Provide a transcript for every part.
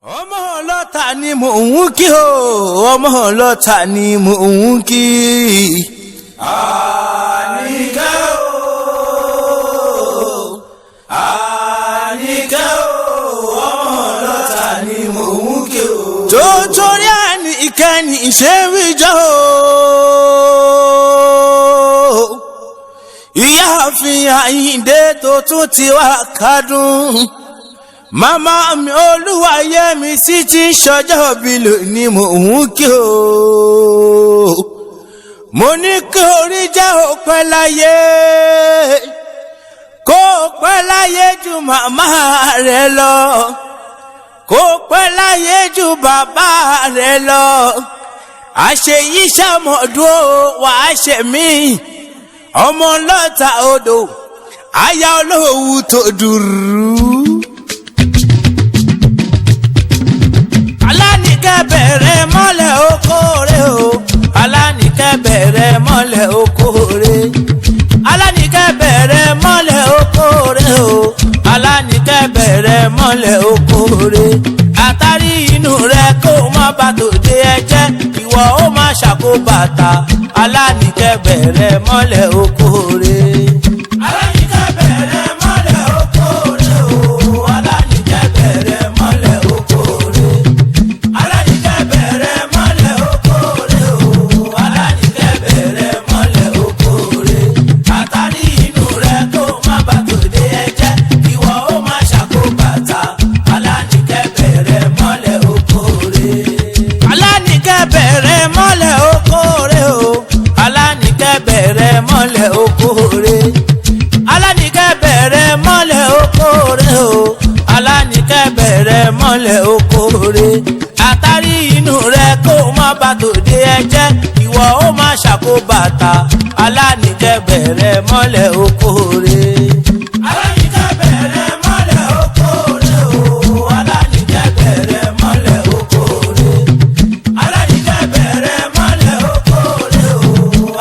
ọmọ ọlọ́ta ni mò ń kí o ọmọ ọlọ́ta ni mò ń kí. Àníkẹ́ o Àníkẹ́ o ọmọ ọlọ́ta ni mò ń kí o. Torí Àníkẹ́ ni ìṣèwíjọ́ o. Ìyáàfin Àyìndé tó tún ti wá kádùn. Màmá mi Olúwayẹmísí tí ń ṣọjọ́ bí lónìí mò ń kí o. Mo ní kí orí jẹ́ òpẹ́ láyé, kó pẹ́ láyé ju màmá rẹ̀ lọ, kó pẹ́ láyé ju bàbá rẹ̀ lọ. Àṣeyí ṣàmọ̀dún wàá ṣe mí, ọmọ ọlọ́ta odò, aya olówú tó dùrú. Aláníkẹ́ bẹ̀rẹ̀ mọ́lẹ̀ okòrè o, Aláníkẹ́ bẹ̀rẹ̀ mọ́lẹ̀ okòrè. Aláníkẹ́ bẹ̀rẹ̀ mọ́lẹ̀ okòrè o, Aláníkẹ́ bẹ̀rẹ̀ mọ́lẹ̀ okòrè. Àtàrí inú rẹ kó má bà tòde ẹ̀jẹ̀, ìwọ ó má ṣàkóbàtà. Aláníkẹ́ bẹ̀rẹ̀ mọ́lẹ̀ okòrè. Aláníkẹ́ bẹ̀rẹ̀ mọ́lẹ̀ okòrè o, Aláníkẹ́ bẹ̀rẹ̀ mọ́lẹ̀ okòrè. Aláníkẹ́ bẹ̀rẹ̀ mọ́lẹ̀ okòrè o, Aláníkẹ́ bẹ̀rẹ̀ mọ́lẹ̀ okòrè. Àtàrí inú rẹ kó má bà tòde ẹ̀jẹ̀, ìwọ ó má ṣàkóbàtà. Aláníkẹ́ bẹ̀rẹ̀ mọ́lẹ̀ okòrè. Aláníkẹ́ bẹ̀rẹ̀ mọ́lẹ̀ okòrè o, Aláníkẹ́ bẹ̀rẹ̀ mọ́lẹ̀ okòrè. Aláníkẹ́ bẹ̀rẹ̀ mọ́lẹ̀ okòrè o, Aláníkẹ́ bẹ̀rẹ̀ mọ́lẹ̀ okòrè. Àtàrí inú rẹ kó má bà tòde ẹ̀jẹ̀, ìwọ ó má ṣàkóbàtà. Aláníkẹ́ bẹ̀rẹ̀ mọ́lẹ̀ okòrè. Aláníkẹ́ bẹ̀rẹ̀ mọ́lẹ̀ okòrè o, Aláníkẹ́ bẹ̀rẹ̀ mọ́lẹ̀ okòrè. Aláníkẹ́ bẹ̀rẹ̀ mọ́lẹ̀ okòrè o,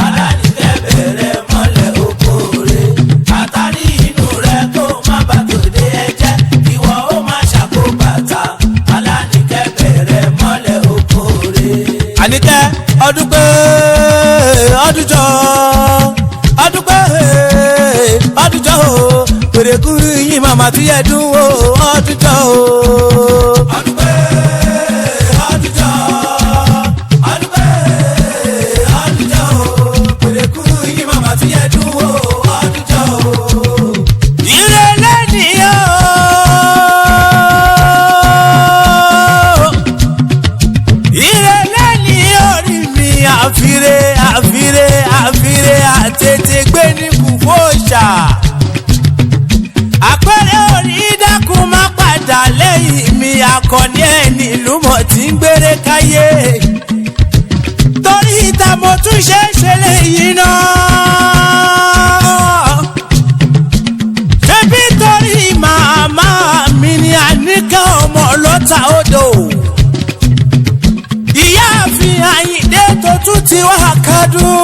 Aláníkẹ́ bẹ̀rẹ̀ mọ́lẹ̀ okòrè. Àtàrí inú rẹ kó má bà tòde ẹ̀jẹ̀, ìwọ ó má ṣàkóbàtà. Aláníkẹ́ bẹ̀rẹ̀ mọ́lẹ̀ okòrè. Àníkẹ́ ọdún pé ọdún jọ, ọdún pé ọdún jọ o, pèrèkú yín màmá tí yẹ dún o, ọdún jọ o. Ọdún pé ọdún jọ, ọdún pé ọdún jọ o, pèrèkú yín màmá tí yẹ dún o, ọdún jọ o. Ìrẹ̀lẹ̀ nìyẹn o. Ìrẹ̀lẹ̀ ní orí mi, àfiré àfiré àfiré àtètè gbé ní kùfọ́ṣà. Àpẹẹrẹ orí dákun má padà lẹ́yìn mi, akọni ẹni ìlú mọ̀ tí ń gbére káyé. Torí ìta mo tún ṣe é ṣe léyìí náà. Ṣebí torí màmá mi ni Àníkẹ́ ọmọ ọlọ́ta odò. Ìyáàfin Àyìndé tó tún ti wá kádùn.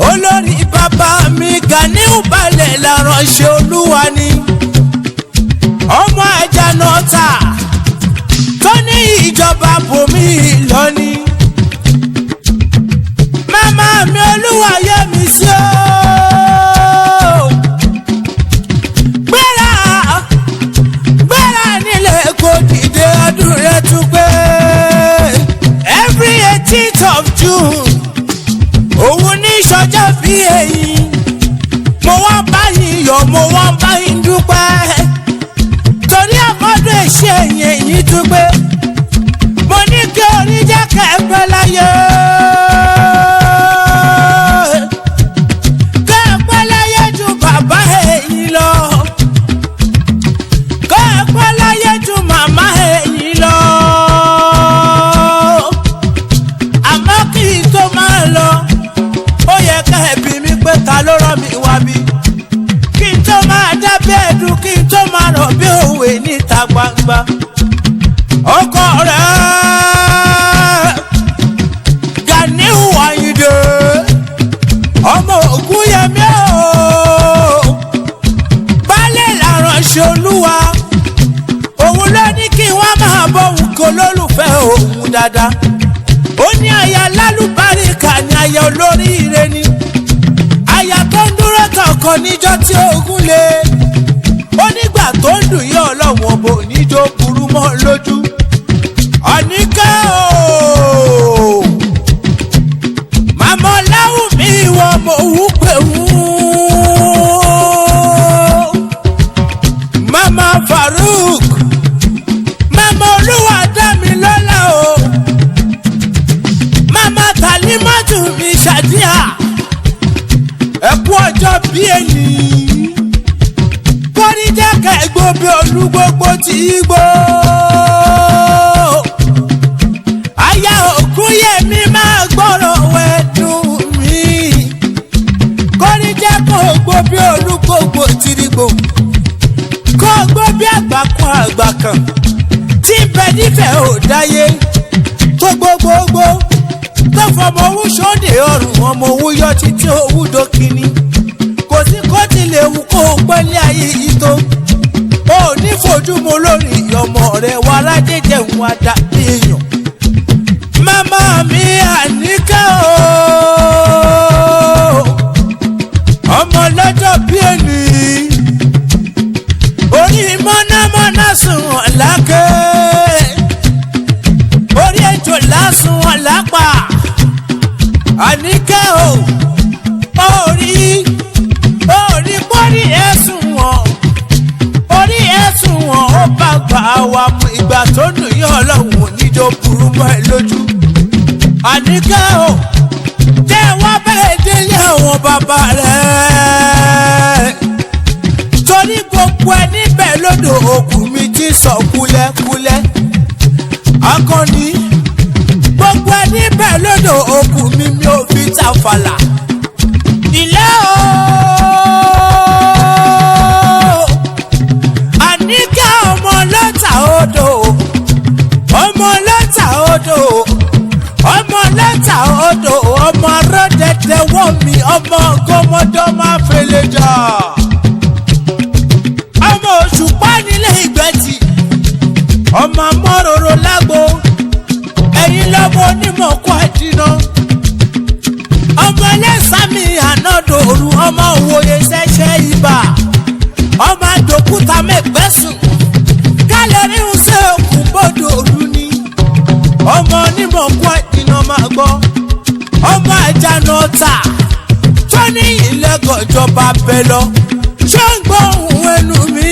Olórí bàbá mi Ganiu balẹ̀ láránṣẹ́ Olúwa ni. Ọmọ Àjànàtà tó ní ìjọba bòmí lọ́ni. Màmá mi Olúwayẹmísí o. Gbéra nílé kò dìde, ọdún rẹ̀ tún pé. Every 18th of June, òun ní ìṣọjọ́ bí èyí. Mo wá bá yín yọ̀, mo wá bá yín dúpẹ́. Torí àkọ́dún èṣe èyí tún pé. Mo ní kí orí jẹ́ kẹ́ẹ̀pẹ́ láyé. Kẹ́ẹ̀pẹ́ láyé ju bàbá èyí lọ. Kẹ́ẹ̀pẹ́ láyé ju màmá èyí lọ. Àmọ́ kí n tó máa lọ, ó yẹ ká ẹbí mi pé ta ló rán mi wá bí. Kí n tó máa dábẹ́ ẹ̀dùn, kí n tó máa rọ̀ bí òwe níta gbangba. Ọkọ rẹ̀ Ganiu Àyìndé, ọmọ Ògúnyẹmí o. Baálé láránṣẹ́ Olúwa. dáadáa. Ó ní aya lálùbáríkà ni aya olóríire ni. Aya tó ń dúró tọkọ níjọ́ tí ogun le. Ó nígbà tó ń dùn yí ọlọ́wọ́n bò níjó burú mọ́ lójú. Àníkẹ́ o màmá ọláhùn mi ìwọ mo wú pé wú. Mama Farouk mama olúwa dá mi lọ́lá o. Mama Talimatu mi ṣàdíà ẹ kú ọjọ́ bí ẹni. Kórìjẹ́ kẹ́gbó bí olúgbogbo ti gbó. Aya Ògúnyẹmí máa gbọ́rọ̀ wẹ̀dùn mi. Kórìjẹ́ kó gbó bí olúgbogbo ti gbó. Kó gbó bí àgbà kan àgbà kan tí bẹ nífẹ̀ẹ́ ò dáyé. Tó gbogbogbò tó fọmọ owó sóde ọrùn ọmọ owó yọ títí owó dókínì. Kò sí kó tilẹ̀ wù kó pẹ́lẹ́ ayé yìí tó. Ó ní fojúmu lórí ọmọ rẹ̀ wà lájẹjẹ ń wá dá èèyàn. Màmá mi Àníkẹ́ o ọmọ lọ́jọ́ bí ẹni. Orí mọ́nàmọ́ná sùn wọ́n lákè. Orí ejò lásùn wọ́n lápá. Àníkẹ́ o orí bórí ẹ̀sùn wọn. Orí ẹ̀sùn wọn ó bá gbà wá mú ìgbà tó dùn yín ọlọ́run níjó burú mọ́ ẹ lójú. Àníkẹ́ o jẹ́ wá bẹ́ẹ̀ délé àwọn bàbá rẹ̀. Torí gbogbo ẹ níbẹ̀ lódò òkú mi ti sọ kúlẹ́kúlẹ́. Akọni gbogbo ẹ níbẹ̀ lódò òkú mi ò fi tàfàlà. Ilé o Àníkẹ́ ọmọ lọ́tà odò. Ọmọ lọ́tà odò. Ọmọ lọ́tà odò. Ọmọ rọ́dẹ̀dẹ̀ wọ́n mi. Ọmọ gọmọdọ́ máa fẹ́lẹ̀ jà. Ọmọ Òṣùpá nílé Ìgbẹ́tì. Ọmọ Mọ́ròrò lágbo. Ẹ̀yin lọ́mọ onímọ̀ kó àdínà. Ọmọ ẹlẹ́sàmì ànádòru. Ọmọ òwòye ṣẹ́ṣẹ́ ibà. Ọmọ àdòkúta mẹ́gbẹ́sùn. Kálẹ̀ ríhun sí òkú bọ́dọ̀ òru ni. Ọmọ onímọ̀ kó àdínà máa gbọ́. Ọmọ àjànà ọ̀tà. Tó ní ìlẹ́gọ̀jọba bẹ lọ. Ṣé ń gbọ́ ohùn ẹnu mi?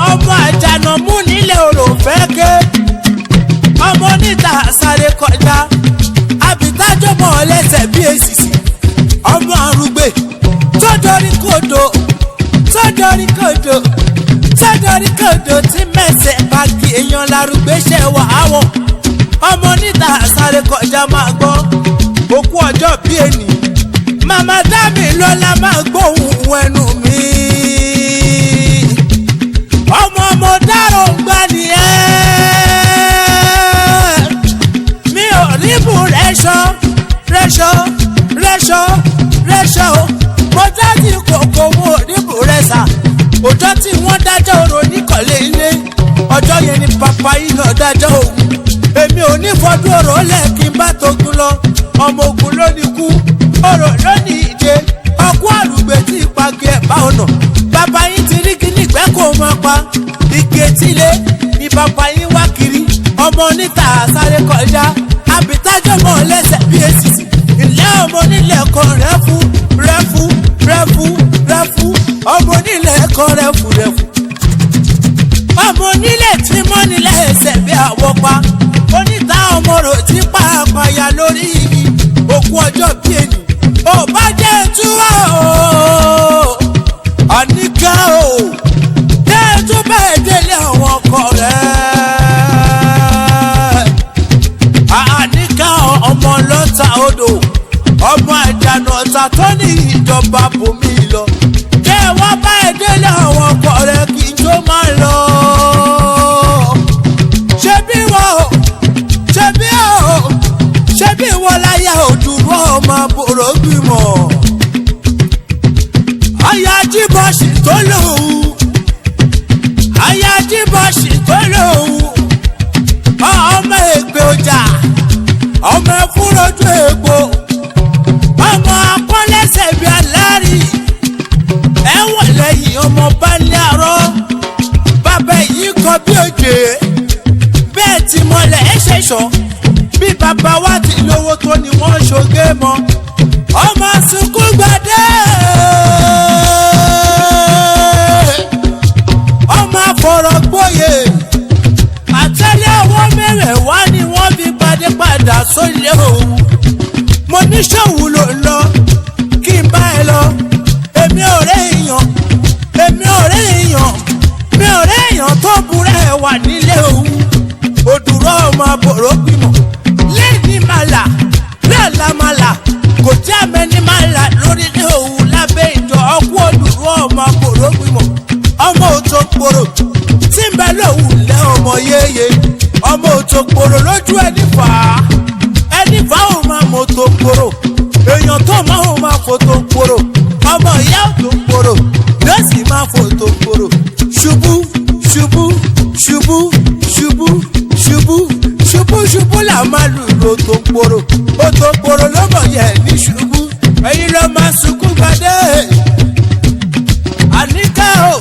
Ọmọ àjànà mú nílé orò fẹ́ ké. Ọmọ níta sáré kọjá. Àbítájọ́mọ̀ ọlẹ́sẹ̀ bí èsìsì. Ọmọ àrùgbé tó dorí kodò. Tó dorí kodò. Tó dorí kodò tí mẹ́sẹ̀ bá kí èèyàn lárúgbé ṣe wà áwọ̀. Ọmọ níta sáré kọjá máa gbọ́. Òkú ọjọ́ bí ènì. Màmá dámì lọ́la máa gbóhùn ẹnu mi. Ọmọ mo dárò ń gbá ni ẹ́. Mi ò ríbù rẹ́ṣọ́ o. Mo dájú kòkó mo ríbù rẹ́ṣà. Ọjọ́ tí wọ́n dájọ́ orò níkọ̀lé ilé. Ọjọ́ yẹn ni pàpà yìí lọ dájọ́ òun. Èmi ò ní fọdún orò lẹ́ẹ̀kí n bá togun lọ. Ọmọ ogun ló ní kú. Orò ló ní ìje. Ọkú àrùgbé tí ìpàgé ẹ̀bá ọ̀nà. Bàbá yín ti rí kíní ìgbẹ́ kó máa pa. Igi etílé ni bàbá yín wá kiri. Ọmọ níta sáré kọjá. Àbítájọ́mọ̀ lẹ́sẹ̀ bí èsìsì. Ilé ọmọ onílẹ̀ kan rẹ́fú. Ọmọ onílẹ̀ kan rẹ́fú. Ọmọ onílẹ̀ tí mọ́ nílẹ̀ ẹsẹ̀ bí àwọ̀pa. Oníta ọmọ rò tí pàápàá lórí igi. Òkú ọjọ́ bí ènì. Ò bá jẹ́ túwọ́ o. Àníkẹ́ o. Jẹ́ tó bẹ́ẹ̀ délé àwọn ọkọ rẹ̀. Àníkẹ́ ọmọ lọ́tà odò. Ọmọ àjànà ọ̀tà tó ní ìjọba bòmí lọ. Jẹ́ wá bẹ́ẹ̀ délé àwọn ọkọ rẹ̀ kí n tó máa lọ. Ṣebí wọ́n láyà òdùrú ọmọ àbúrò gbìmọ̀. Aya Jíbọ̀sì tó lò ó. Aya Jíbọ̀sì tó lò òun ọmọ ègbè ọjà ọmọ ẹkún lójú ègbò ọmọ akọ́lẹ́sẹ̀ bíi alárí ẹ̀wọ̀n lẹ́yìn ọmọ balẹ̀ àrọ́ bàbá yìí kọ bí òjè bẹ́ẹ̀ tí mọ́lẹ̀ ẹ̀ ṣẹ̀ṣọ́ bí bàbá wa ti lówó tó ni wọ́n ṣoge mọ́ ọmọ sunkún gbadé ọmọ afọ̀rọ̀ gbóyè àtẹ́lẹ̀ ọwọ́ mẹ́rẹ̀ẹ̀wá ni wọ́n fi padé padà sólé òun mo ní ṣòwò ló ń lọ kí n bá ẹ lọ èmi ò rẹ́ èèyàn mi ò rẹ́ èèyàn tó burẹ́ wà nílé òun òdùrọ̀ ọmọ àbòrò gbìmọ̀ lẹ́ni màlà lẹ́la màlà kò jẹ́ mẹ́ni màlà lórílẹ̀ òun lábẹ́ ìjọ ọkú òdùrọ̀ ọmọ àbòrò gbìmọ̀ ọmọ òtò gbòrò tí ń bẹ lóhùn lẹ́ ọmọ yéye ọmọ òtò gbòrò lójú ẹni fà ó máa mọ òtò gbòrò èèyàn tó máa ó máa fòtò gbòrò ọmọ ìyá òtò gbòrò yóò sì máa fòtò gbòrò ṣubú ṣubú ṣubú ṣubú ṣubú ṣubú ṣubú là máa lùlù òtò gbòrò ló mọ̀ yẹ ní ṣubú èyí ló máa sunkún gbadé àníkà o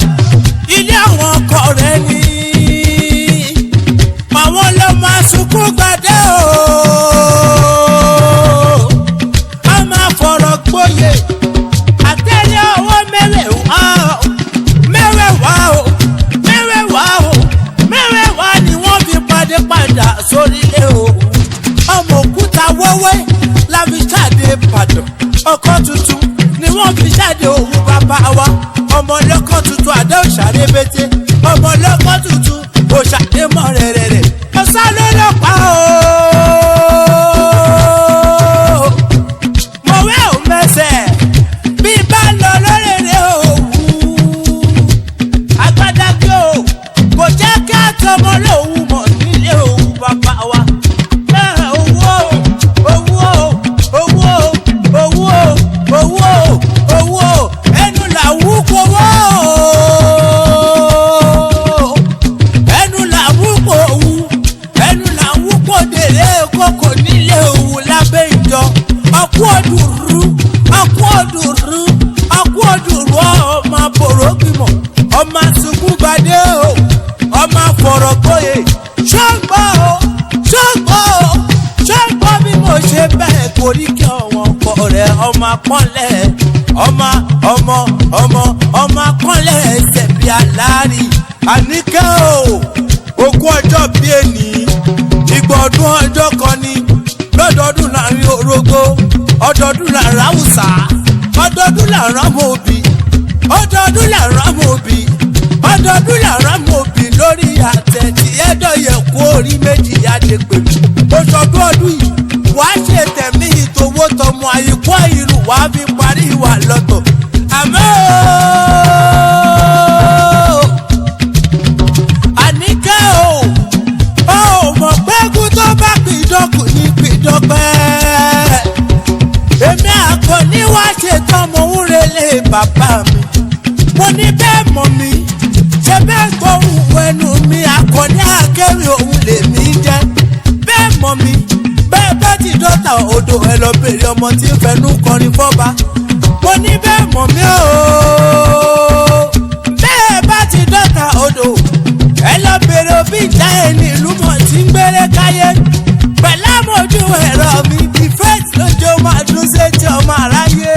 ilé àwọn ọkọ rẹ ni àwọn ló máa sunkún gbadé o a máa fọ̀rọ̀ gbóyè àtẹ́lẹ̀ ọwọ́ mẹ́wẹ̀ẹ̀wá ni wọ́n fi padé padà sórílẹ̀ o ọmọ òkúta wọ́wẹ́ la fi jáde Ìbàdàn ọkọ̀ tuntun ni wọ́n fi jáde òun bàbá wa ọmọ ọlọ́kọ̀ tuntun àdá òṣàré bété ọmọ ọlọ́kọ̀ tuntun òṣàdé mọ́ rẹ̀rẹ̀rẹ̀ ọ̀sán ló lọ́pàá o mọ̀wé ò mẹ́sẹ̀ bí bá lọ lórèrè òwú agbádágbé o kò jẹ́ kí àtọmọ lòun mọ̀ nílé òun bàbá wa owó ẹnu làwú kówó ẹnu làwú kò dèrè kókò nílé òun lábẹ́ ìjọ ọkú òdùrú ọmọ àbòrò gbìmọ̀ ọmọ sunkún gbadé o ọmọ àfọ̀rọ̀ gbóyè ṣọ́gbọ́ bí mo ṣe bẹ́ẹ̀ korí kí ọ̀wọ́n kọ rẹ̀ ọmọ akọ́lẹ̀ ọmọ akọ́lẹ̀ ẹsẹ̀ bí alárí àníkẹ́ o ogún ọjọ́ bí èní ìgbà ọdún ọjọ́ kan ni lọ́dọọdún láàrin orógbó ọdọọdún láàrin àwùsá ọdọọdún láàrin amóbi ọdọọdún láàrin amóbi lórí àtẹ tí ẹ̀dọ̀yẹ̀ kú orí méjì yáde pẹ̀lú oṣọdún ọdún yìí wàá ṣe tẹ̀mí ìtòwó tọmọ àyíkọ́ ìlú wàá fi parí ìwà lọ́tọ̀ àmọ́ àníkẹ́ o mọ̀ pẹ́kú tó bá pìdọ́kù ní pìdọ́pẹ́ èmi àkọ́ní wá ṣetán mo ń relé bàbá mi mo ní bẹ́ẹ̀ mọ̀ mi ṣe bẹ́ẹ̀ gbóhùn ẹnu mi àkọ́ní akẹ́rì òun lèmi jẹ́ bẹ́ẹ̀ mọ̀ mi bẹ́ẹ̀ bá ti dọ́ta odò ẹ lọ bèrè ọmọ tí ń fẹnu kọrin fọ́ba mo ní bẹ́ẹ̀ mọ̀ mi o bẹ́ẹ̀ bá ti dọ́ta odò ẹ lọ bèrè òbí ìjà ẹni ìlú mọ̀ tí ń gbére káyé pẹ̀lú àmójú ẹ̀rọ mi defense lójó máa dún sétí ọmọ aráyé